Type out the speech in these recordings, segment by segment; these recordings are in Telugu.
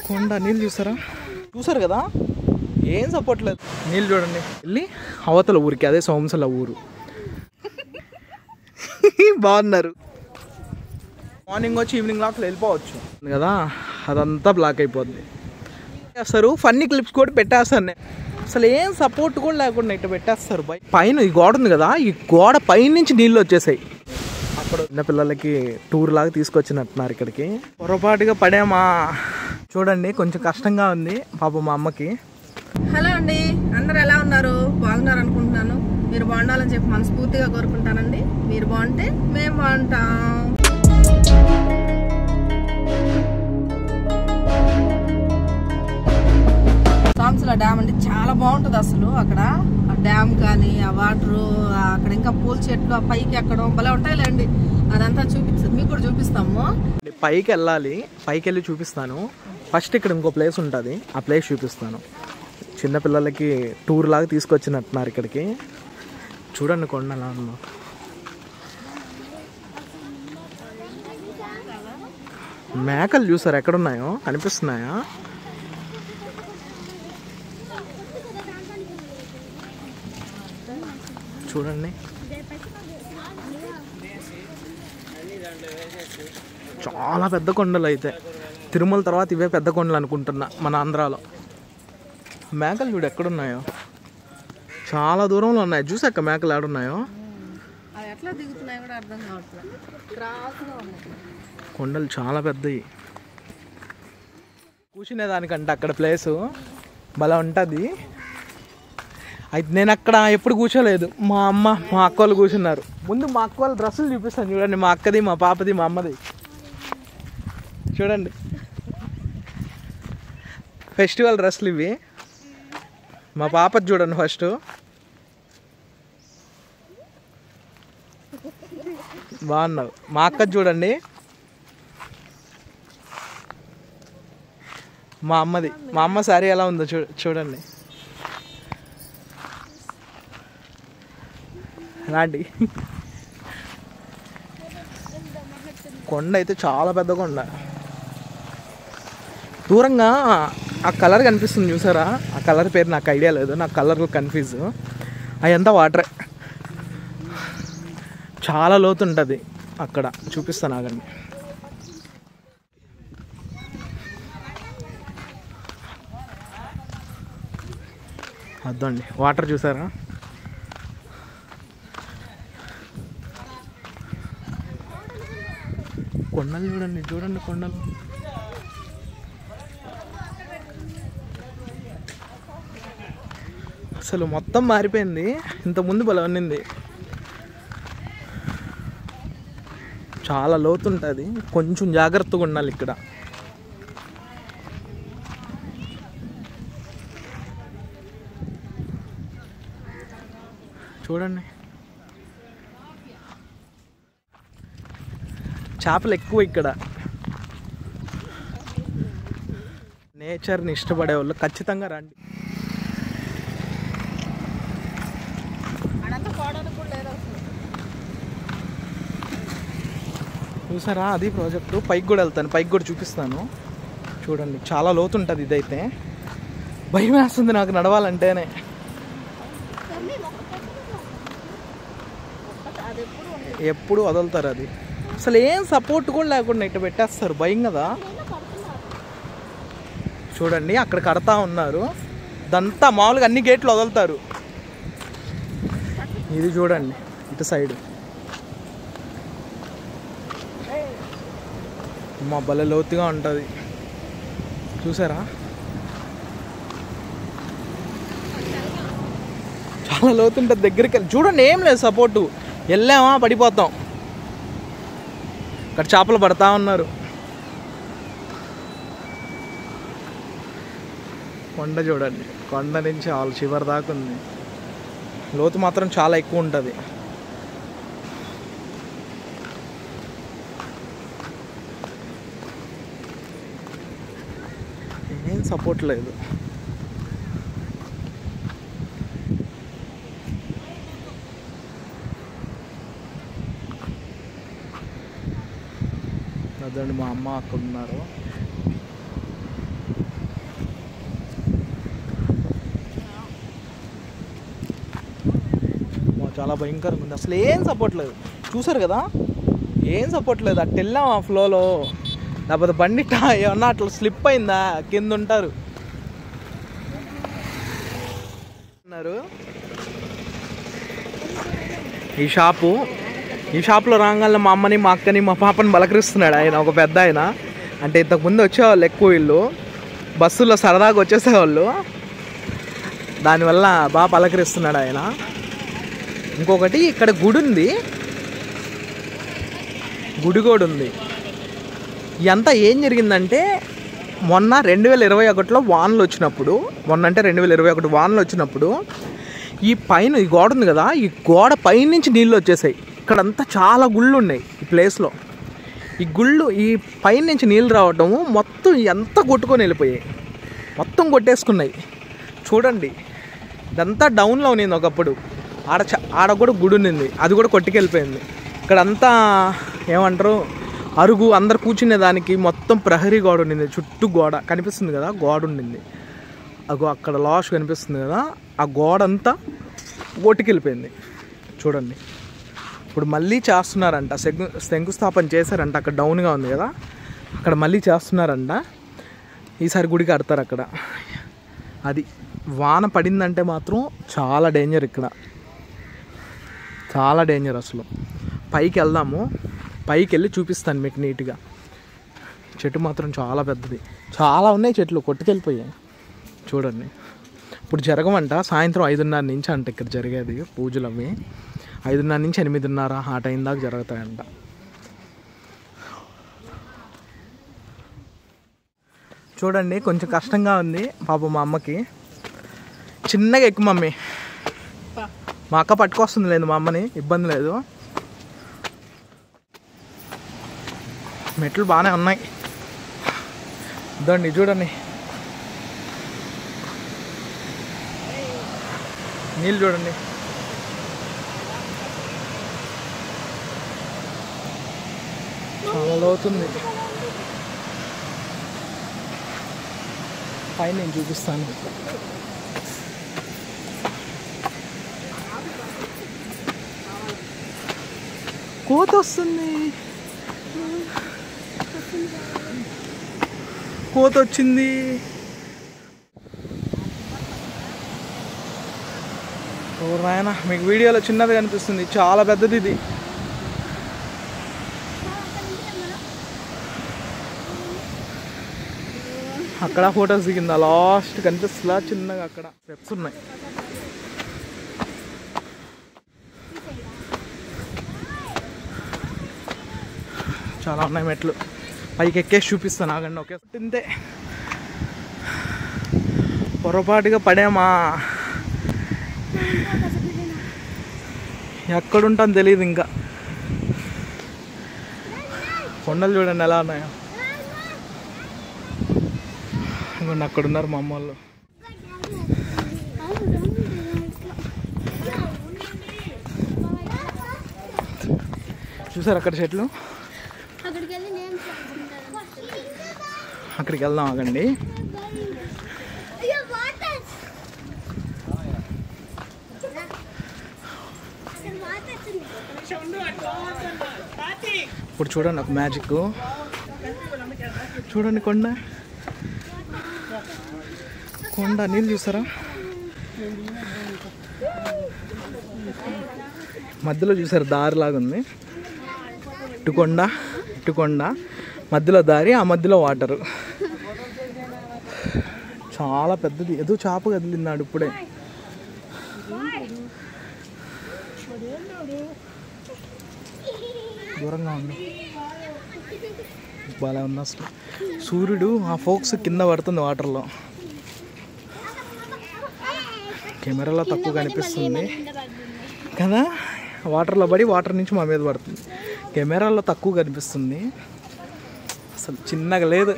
కొండ నీళ్ళు చూసారు కదా, ఏం సపోర్ట్ లేదు. నీళ్ళు చూడండి, వెళ్ళి అవతల ఊరికి, అదే సోమసల ఊరు. బాగున్నారు. మార్నింగ్ వచ్చి ఈవినింగ్ లాగా వెళ్ళిపోవచ్చు కదా, అదంతా బ్లాక్ అయిపోద్ది. చేస్తారు ఫన్నీ క్లిప్స్ కూడా పెట్టేస్తాను నేను. అసలు ఏం సపోర్ట్ కూడా లేకుండా ఇట్లా పెట్టేస్తారు. పైన ఈ గోడ ఉంది కదా, ఈ గోడ పైనుంచి నీళ్ళు వచ్చేసాయి. అప్పుడు చిన్న పిల్లలకి టూర్ లాగా తీసుకొచ్చినట్టున్నారు ఇక్కడికి. పొరపాటుగా పడేమా చూడండి, కొంచెం కష్టంగా ఉంది పాపం మా అమ్మకి. హలో అండి, అందరు ఎలా ఉన్నారు? బాగున్నారు అనుకుంటున్నాను. మీరు బాగుండాలని చెప్పి మనస్ఫూర్తిగా కోరుకుంటానండి. మీరు బాగుంటే మేము బాగుంటాం. సోమసల డ్యామ్ అంటే చాలా బాగుంటుంది అసలు. అక్కడ ఆ డ్యామ్ కానీ ఆ వాటరు, అక్కడ ఇంకా పూల చెట్లు, ఆ పైకి ఎక్కడం భలే ఉంటాయిలేండి. అదంతా చూపిస్తుంది, మీకు కూడా చూపిస్తాము. పైకి వెళ్ళాలి, పైకి వెళ్ళి చూపిస్తాను. ఫస్ట్ ఇక్కడ ఇంకో ప్లేస్ ఉంటుంది, ఆ ప్లేస్ చూపిస్తాను. చిన్నపిల్లలకి టూర్ లాగా తీసుకొచ్చినట్టున్నారు ఇక్కడికి. చూడండి కొండ ఎలా ఉందో. మేకలు చూసారు ఎక్కడున్నాయో, కనిపిస్తున్నాయా? చూడండి, చాలా పెద్ద కొండలు అయితే. తిరుమల తర్వాత ఇవే పెద్ద కొండలు అనుకుంటున్నా మన ఆంధ్రాలో. మేకలు చూడు ఎక్కడున్నాయో, చాలా దూరంలో ఉన్నాయి. చూసాక మేకలు ఏడున్నాయో. కొండలు చాలా పెద్దవి. కూర్చునేదానికంటే అక్కడ ప్లేసు భలే ఉంటుంది. అయితే నేను అక్కడ ఎప్పుడు కూర్చోలేదు. మా అమ్మ మా అక్క వాళ్ళు కూర్చున్నారు. ముందు మా అక్క వాళ్ళ డ్రెస్సులు చూపిస్తాను చూడండి. మా అక్కది, మా పాపది, మా అమ్మది. చూడండి, ఫెస్టివల్ డ్రెస్సులు ఇవి. మా పాపది చూడండి ఫస్ట్. బాగున్నావు. మా అక్కది చూడండి. మా అమ్మది, మా అమ్మ శారీ ఎలా ఉందో చూడండి. రాండి. కొండ అయితే చాలా పెద్ద కొండ. దూరంగా ఆ కలర్ కనిపిస్తుంది చూసారా? ఆ కలర్ పేరు నాకు ఐడియా లేదు, నాకు కలర్ కన్ఫ్యూజ్. అదంతా వాటరే, చాలా లోతు ఉంటుంది అక్కడ. చూపిస్తాను ఆగండి. అదండి వాటర్ చూసారా? కొండలు చూడండి, చూడండి కొండలు. అసలు మొత్తం మారిపోయింది. ఇంతకుముందు భలే ఉన్నింది. చాలా లోతు ఉంటుంది, కొంచెం జాగ్రత్తగా ఉండాలి ఇక్కడ. చూడండి, చేపలు ఎక్కువ ఇక్కడ. నేచర్ని ఇష్టపడే వాళ్ళు ఖచ్చితంగా రండి. చూసారా, అది ప్రాజెక్టు. పైకి కూడా వెళ్తాను, పైకి కూడా చూపిస్తాను. చూడండి, చాలా లోతు ఉంటుంది. ఇదైతే భయం వేస్తుంది నాకు నడవాలంటేనే. ఎప్పుడు వదులుతారు అది. అసలు ఏం సపోర్ట్ కూడా లేకుండా ఇట్లా పెట్టేస్తారు, భయం కదా. చూడండి, అక్కడ కడతా ఉన్నారు. ఇదంతా మామూలుగా అన్ని గేట్లు వదులుతారు. ఇది చూడండి, ఇటు సైడ్ మా భలే లోతుగా ఉంటుంది. చూసారా, చాలా లోతు ఉంటుంది. దగ్గరికి వెళ్ళి చూడండి, ఏం లేదు సపోర్టు. వెళ్ళామా పడిపోతాం. ఇక్కడ చేపలు పడతా ఉన్నారు. కొండ చూడండి, కొండ నుంచి వాళ్ళ చివరి దాకా ఉంది. లోతు మాత్రం చాలా ఎక్కువ ఉంటుంది. ఏం సపోర్ట్ లేదు. అదండి మా అమ్మ అక్కడ ఉన్నారు. చాలా భయంకరంగా ఉంది, అసలు ఏం సపోర్ట్ లేదు. చూసారు కదా, ఏం సపోర్ట్ లేదు. అట్లా వెళ్ళాం ఆ ఫ్లోలో, లేకపోతే బండి ఏమన్నా అట్లా స్లిప్ అయిందా కింద ఉంటారు అన్నారు. ఈ షాప్లో రాగానే మా అమ్మని, మా అక్కని, మా పాపని బలకరిస్తున్నాడు ఆయన, ఒక పెద్ద ఆయన. అంటే ఇంతకుముందు వచ్చేవాళ్ళు ఎక్కువ, వీళ్ళు బస్సుల్లో సరదాగా వచ్చేసేవాళ్ళు, దానివల్ల బాగా పలకరిస్తున్నాడు ఆయన. ఇంకొకటి ఇక్కడ గుడి ఉంది, గుడి కూడా ఉంది. ఇదంతా ఏం జరిగిందంటే మొన్న 2021లో వానలు వచ్చినప్పుడు, మొన్న అంటే 2021 వానలు వచ్చినప్పుడు ఈ పైన ఈ గోడ ఉంది కదా, ఈ గోడ పైనుంచి నీళ్ళు వచ్చేసాయి. ఇక్కడంతా చాలా గుళ్ళు ఉన్నాయి ఈ ప్లేస్లో. ఈ గుళ్ళు ఈ పైనుంచి నీళ్ళు రావటము మొత్తం ఎంత కొట్టుకొని వెళ్ళిపోయాయి, మొత్తం కొట్టేసుకున్నాయి. చూడండి, ఇదంతా డౌన్లో ఉన్నింది ఒకప్పుడు. ఆడ కూడా గుడి ఉన్నింది, అది కూడా కొట్టుకెళ్ళిపోయింది. ఇక్కడంతా ఏమంటారు, అరుగు అందరు కూర్చునే దానికి మొత్తం ప్రహరీ గోడ ఉండింది, చుట్టూ గోడ కనిపిస్తుంది కదా, గోడ ఉండింది. అగో అక్కడ లాస్ట్ కనిపిస్తుంది కదా, ఆ గోడ అంతా కొట్టుకెళ్ళిపోయింది. చూడండి, ఇప్పుడు మళ్ళీ చేస్తున్నారంట, శంకుస్థాపన చేశారంట. అక్కడ డౌన్గా ఉంది కదా, అక్కడ మళ్ళీ చేస్తున్నారంట. ఈసారి గుడి కడతారు అక్కడ. అది వాన పడిందంటే మాత్రం చాలా డేంజర్, ఇక్కడ చాలా డేంజర్ అసలు. పైకి వెళ్దాము, పైకి వెళ్ళి చూపిస్తాను మీకు నీట్గా. చెట్టు మాత్రం చాలా పెద్దది, చాలా ఉన్నాయి చెట్లు, కొట్టుకెళ్ళిపోయాయి. చూడండి, ఇప్పుడు జరగమంట, సాయంత్రం 5:30 నుంచి అంట ఇక్కడ జరిగేది పూజలు. అవి 5:30 నుంచి 8:30 ఆ టైం దాకా జరుగుతాయంట. చూడండి, కొంచెం కష్టంగా ఉంది పాపం మా అమ్మకి. చిన్నగా ఎక్కువ మమ్మీ, మా అక్క పట్టుకొస్తుంది లేదు, మా అమ్మని ఇబ్బంది లేదు. మెట్లు బాగానే ఉన్నాయి. ఇదండి చూడండి, నీళ్ళు చూడండి. చాలా లోతుంది. పైన నేను చూపిస్తాను. కోత వస్తుంది, కోత వచ్చింది. నాయన, మీకు వీడియోలో చిన్నది కనిపిస్తుంది, చాలా పెద్దది ఇది. అక్కడ ఫొటోస్ దిగిందా, లాస్ట్ కనిపిస్తుందా చిన్నగా, అక్కడ స్టెప్స్ ఉన్నాయి. చాలా ఉన్నాయి మెట్లు, పైకి ఎక్కేసి చూపిస్తాను ఆగండి. ఓకే, ఇంతే, పొరపాటుగా పడామా, ఎక్కడుంటాను తెలియదు. ఇంకా కొండలు చూడండి ఎలా ఉన్నాయో. ఇంకొండి అక్కడ ఉన్నారు మా అమ్మ వాళ్ళు. చూసారు అక్కడ చెట్లు, అక్కడికి వెళ్దాం ఆగండి. ఇప్పుడు చూడండి ఒక మ్యాజిక్, చూడండి కొండ, కొండ నీళ్ళు చూసారా, మధ్యలో చూసారు దారిలాగా ఉంది. ఇటుకొండ మధ్యలో దారి, ఆ మధ్యలో వాటరు. చాలా పెద్దది, ఏదో చేప కదిలిన్నాడు ఇప్పుడే. దూరంగా ఉంది, బాగా ఉంది అసలు. సూర్యుడు ఆ ఫోక్స్ కింద పడుతుంది వాటర్లో. కెమెరాలో తక్కువ కనిపిస్తుంది కదా, వాటర్లో పడి వాటర్ నుంచి మా మీద పడుతుంది. కెమెరాలో తక్కువ కనిపిస్తుంది, అసలు చిన్నగా లేదు.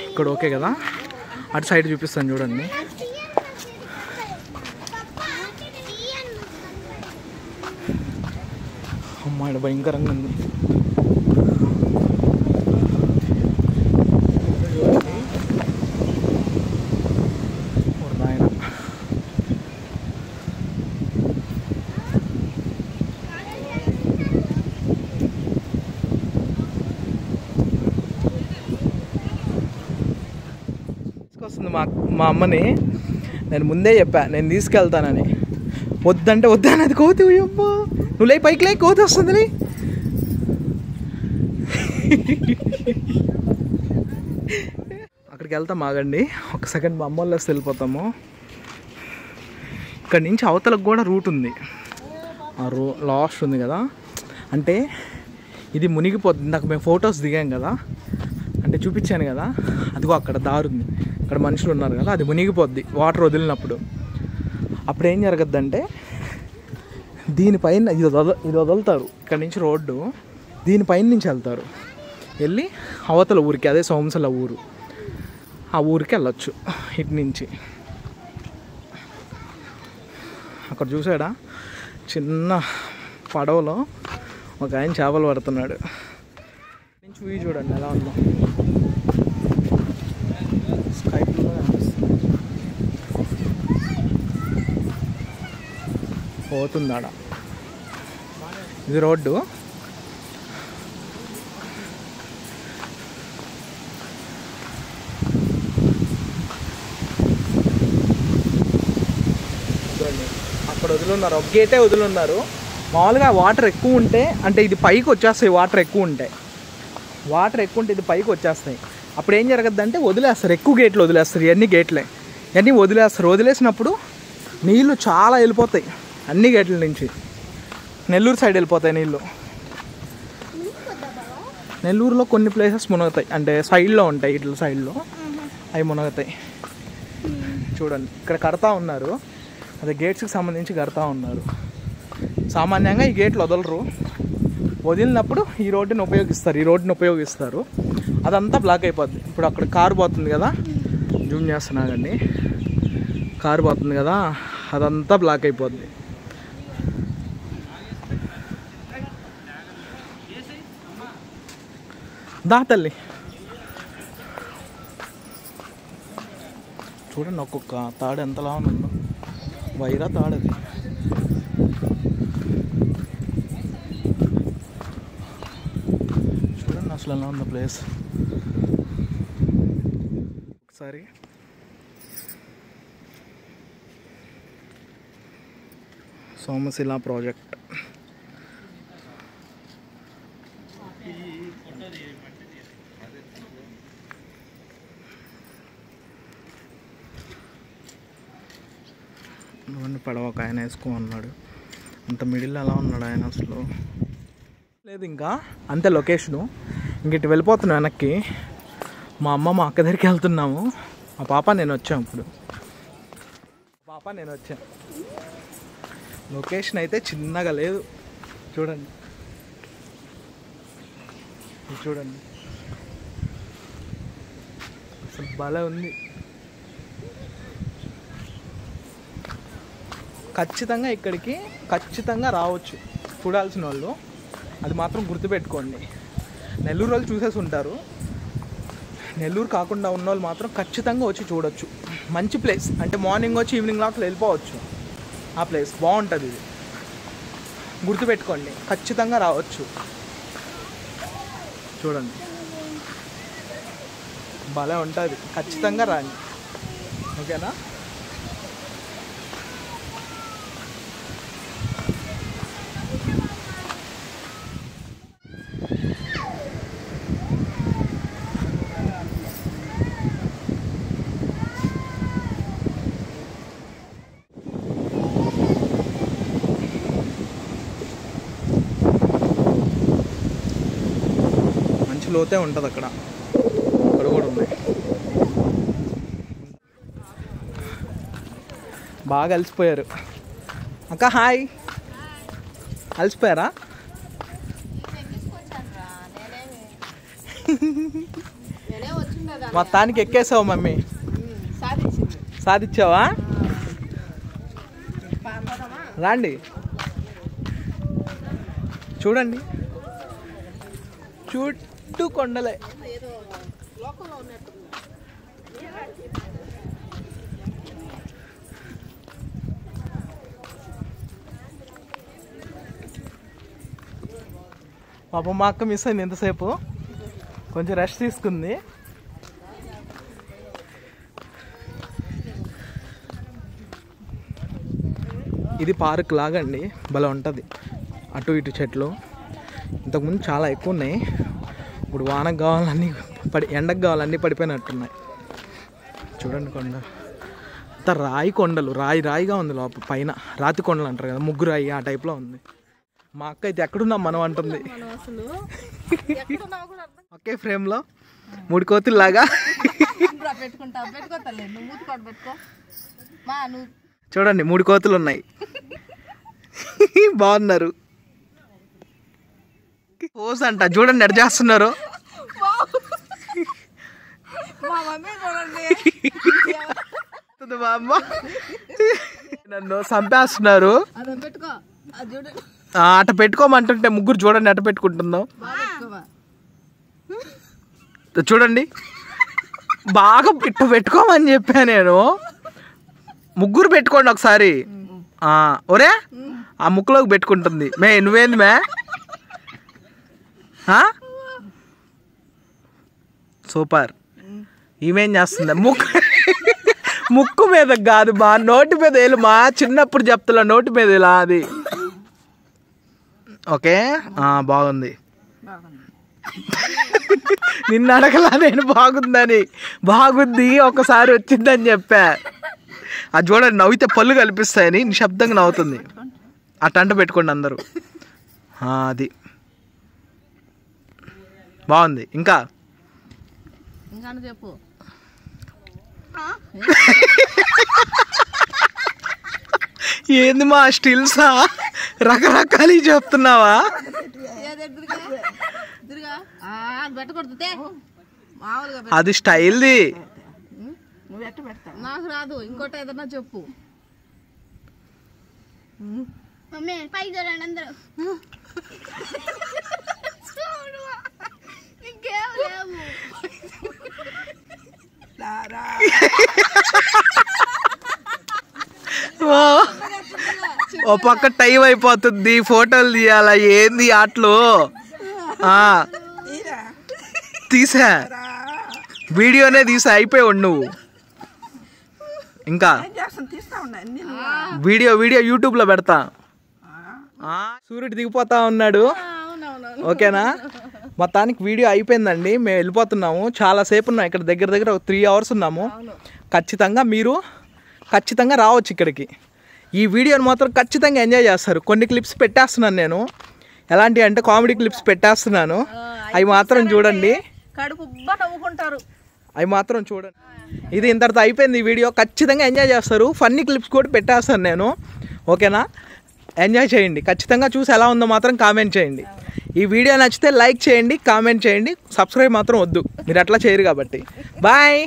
ఇక్కడ ఓకే కదా, అటు సైడ్ చూపిస్తాను చూడండి. అమ్మ అమ్మ ఇక్కడ భయంకరంగా ఉంది. వస్తుంది మా అమ్మని. నేను ముందే చెప్పా నేను తీసుకెళ్తానని. వద్దంటే వద్దన్నది కోతి. అమ్మా నువ్వు లే పైకి లే, కోతి వస్తుంది. అక్కడికి వెళ్తాం, ఆగండి ఒక సెకండ్. మా అమ్మ వాళ్ళు వస్తే వెళ్ళిపోతాము. ఇక్కడ నుంచి అవతలకు కూడా రూట్ ఉంది. ఆ లాస్ట్ ఉంది కదా, అంటే ఇది మునిగిపోతుంది. నాకు మేము ఫొటోస్ దిగాం కదా, అంటే చూపించాను కదా, అదిగో అక్కడ దారి ఉంది. అక్కడ మనుషులు ఉన్నారు కదా, అది మునిగిపోద్ది వాటర్ వదిలినప్పుడు. అప్పుడు ఏం జరగద్దంటే దీనిపైన ఇది వదులుతారు. ఇక్కడ నుంచి రోడ్డు దీనిపైన నుంచి వెళ్తారు, వెళ్ళి అవతల ఊరికి, అదే సోమసల ఊరు, ఆ ఊరికి వెళ్ళొచ్చు ఇటు నుంచి. అక్కడ చూసాడా చిన్న పడవలో ఒక ఆయన చేపలు పడుతున్నాడు. నుంచి వ్యూ చూడండి ఎలా ఉందో. స్కై బ్లూ అనిపిస్తుంది. పోతుందాడ. ఇది రోడ్డు. అక్కడ వదులున్నారు, ఒక గేటే వదులున్నారు. మామూలుగా వాటర్ ఎక్కువ ఉంటే, అంటే ఇది పైకి వచ్చేస్తాయి. వాటర్ ఎక్కువ ఉంటే ఇది పైకి వచ్చేస్తాయి. అప్పుడు ఏం జరగద్దంటే వదిలేస్తారు, ఎక్కువ గేట్లు వదిలేస్తారు. ఇవన్నీ గేట్లే, ఇవన్నీ వదిలేస్తారు. వదిలేసినప్పుడు నీళ్ళు చాలా వెళ్ళిపోతాయి అన్ని గేట్ల నుంచి. నెల్లూరు సైడ్ వెళ్ళిపోతాయి నీళ్ళు. నెల్లూరులో కొన్ని ప్లేసెస్ మునుగుతాయి, అంటే సైడ్లో ఉంటాయి, ఇట్లా సైడ్లో అవి మునుగుతాయి. చూడండి ఇక్కడ కడతా ఉన్నారు, అదే గేట్స్కి సంబంధించి కడతా ఉన్నారు. సామాన్యంగా ఈ గేట్లు వదలరు. వదిలినప్పుడు ఈ రోడ్డుని ఉపయోగిస్తారు. అదంతా బ్లాక్ అయిపోద్ది. ఇప్పుడు అక్కడ కారు పోతుంది కదా, జూమ్ చేస్తున్నా కండి, కారు పోతుంది కదా, అదంతా బ్లాక్ అయిపోద్ది. దా తల్లి చూడండి, ఒక్కొక్క తాడు ఎంతలా ఉందో. వైరా తాడది. చూడండి అసలు ఎలా ఉందో ప్లేస్. ఒకసారి సోమశిల ప్రాజెక్ట్. పడవ ఒక ఆయన వేసుకో అన్నాడు. అంత మిడిల్ ఎలా ఉన్నాడు ఆయన అసలు. లేదు ఇంకా అంతే లొకేషను. ఇంక ఇటు వెళ్ళిపోతున్నాం వెనక్కి. మా అమ్మ మా అక్క దగ్గరికి వెళ్తున్నాము. మా పాప నేను వచ్చాను. ఇప్పుడు లొకేషన్ అయితే చిన్నగా లేదు. చూడండి అసలు భలే ఉంది. ఖచ్చితంగా రావచ్చు చూడాల్సిన వాళ్ళు. అది మాత్రం గుర్తుపెట్టుకోండి. నెల్లూరు వాళ్ళు చూసేసి ఉంటారు. నెల్లూరు కాకుండా ఉన్న వాళ్ళు మాత్రం ఖచ్చితంగా వచ్చి చూడొచ్చు. మంచి ప్లేస్, అంటే మార్నింగ్ వచ్చి ఈవినింగ్ లాగా వెళ్ళిపోవచ్చు. ఆ ప్లేస్ బాగుంటుంది. ఇది గుర్తుపెట్టుకోండి, ఖచ్చితంగా రావచ్చు. చూడండి భలే ఉంటుంది. ఖచ్చితంగా రండి, ఓకేనా? లోతే ఉంటుంది అక్కడ కూడా ఉంది. బాగా అలసిపోయారు. అక్క హాయ్. అలసిపోయారా? మొత్తానికి ఎక్కేసావు మమ్మీ. సాధించావా? రండి చూడండి, చుట్టూ కొండలే. పాపం మా అక్క మిస్ అయింది ఎంతసేపు, కొంచెం రెస్ట్ తీసుకుంది. ఇది పార్క్ లాగండి, భలే ఉంటుంది. అటు ఇటు చెట్లు ఇంతకుముందు చాలా ఎక్కువ ఉన్నాయి. ఇప్పుడు వానకు కావాలన్నీ ఎండకు కావాలన్నీ పడిపోయినట్టున్నాయి. చూడండి కొండ అంత రాయి కొండలు, రాయిగా ఉంది లోపల. పైన రాతి కొండలు అంటారు కదా, ముగ్గు రాయి ఆ టైప్లో ఉంది. మా అక్క అయితే ఎక్కడున్నాం మనం అంటుంది. ఒకే ఫ్రేమ్లో 3 కోతుల్లాగా చూడండి 3 కోతులు ఉన్నాయి. బాగున్నారు. పోస్ అంట, చూడండి ఎడ చేస్తున్నారు. మా అమ్మ నన్ను చంపేస్తున్నారు. అట పెట్టుకోమంటుంటే ముగ్గురు చూడండి అట పెట్టుకుంటున్నావు. చూడండి బాగా ఇట్ట పెట్టుకోమని చెప్పా నేను. ముగ్గురు పెట్టుకోండి ఒకసారి. ఒరే ఆ ముక్కులోకి పెట్టుకుంటుంది. నువ్వేంది మే? సూపర్. ఈమెం చేస్తుంది? ముక్కు మీద కాదు మా, నోటి మీద వేలు మా. చిన్నప్పుడు చెప్తున్నా నోటి మీద ఇలా అది. ఓకే బాగుంది. నిన్ను అడగలా నేను బాగుందని. బాగుంది ఒకసారి వచ్చిందని చెప్పా. అది చూడండి నవ్వితే పళ్ళు కల్పిస్తాయని నిశ్శబ్దంగా నవ్వుతుంది. అట్టంట పెట్టుకోండి అందరూ. అది బాగుంది. ఇంకా చెప్పు. ఏంది మా స్టిల్సా రకరకాలు చెప్తున్నావా? అది స్టైల్ది. నాకు రాదు. ఇంకోటి ఏదన్నా చెప్పు. ఓ పక్క టైం అయిపోతుంది, ఫోటోలు తీయాలా. ఏంది ఆటలు? తీసా, వీడియోనే తీసా. అయిపోయావు నువ్వు. ఇంకా వీడియో యూట్యూబ్లో పెడతా. సూర్యుడు దిగిపోతా ఉన్నాడు. ఓకేనా? మొత్తానికి వీడియో అయిపోయిందండి. మేము వెళ్ళిపోతున్నాము. చాలాసేపు ఉన్నాం ఇక్కడ, దగ్గర ఒక 3 hours ఉన్నాము. మీరు ఖచ్చితంగా రావచ్చు ఇక్కడికి. ఈ వీడియోని మాత్రం ఖచ్చితంగా ఎంజాయ్ చేస్తారు. కొన్ని క్లిప్స్ పెట్టేస్తున్నాను నేను. ఎలాంటివి అంటే కామెడీ క్లిప్స్ పెట్టేస్తున్నాను. అవి మాత్రం చూడండి. అవి మాత్రం చూడండి. ఇది ఇంతటితో అయిపోయింది ఈ వీడియో. ఖచ్చితంగా ఎంజాయ్ చేస్తారు. ఫన్నీ క్లిప్స్ కూడా పెట్టేస్తాను నేను. ఓకేనా? ఎంజాయ్ చేయండి. ఖచ్చితంగా చూసి ఎలా ఉందో మాత్రం కామెంట్ చేయండి. ఈ వీడియో నచ్చితే లైక్ చేయండి, కామెంట్ చేయండి. సబ్స్క్రైబ్ మాత్రం వద్దు, మీరు అట్లా చేయరు కాబట్టి. బాయ్.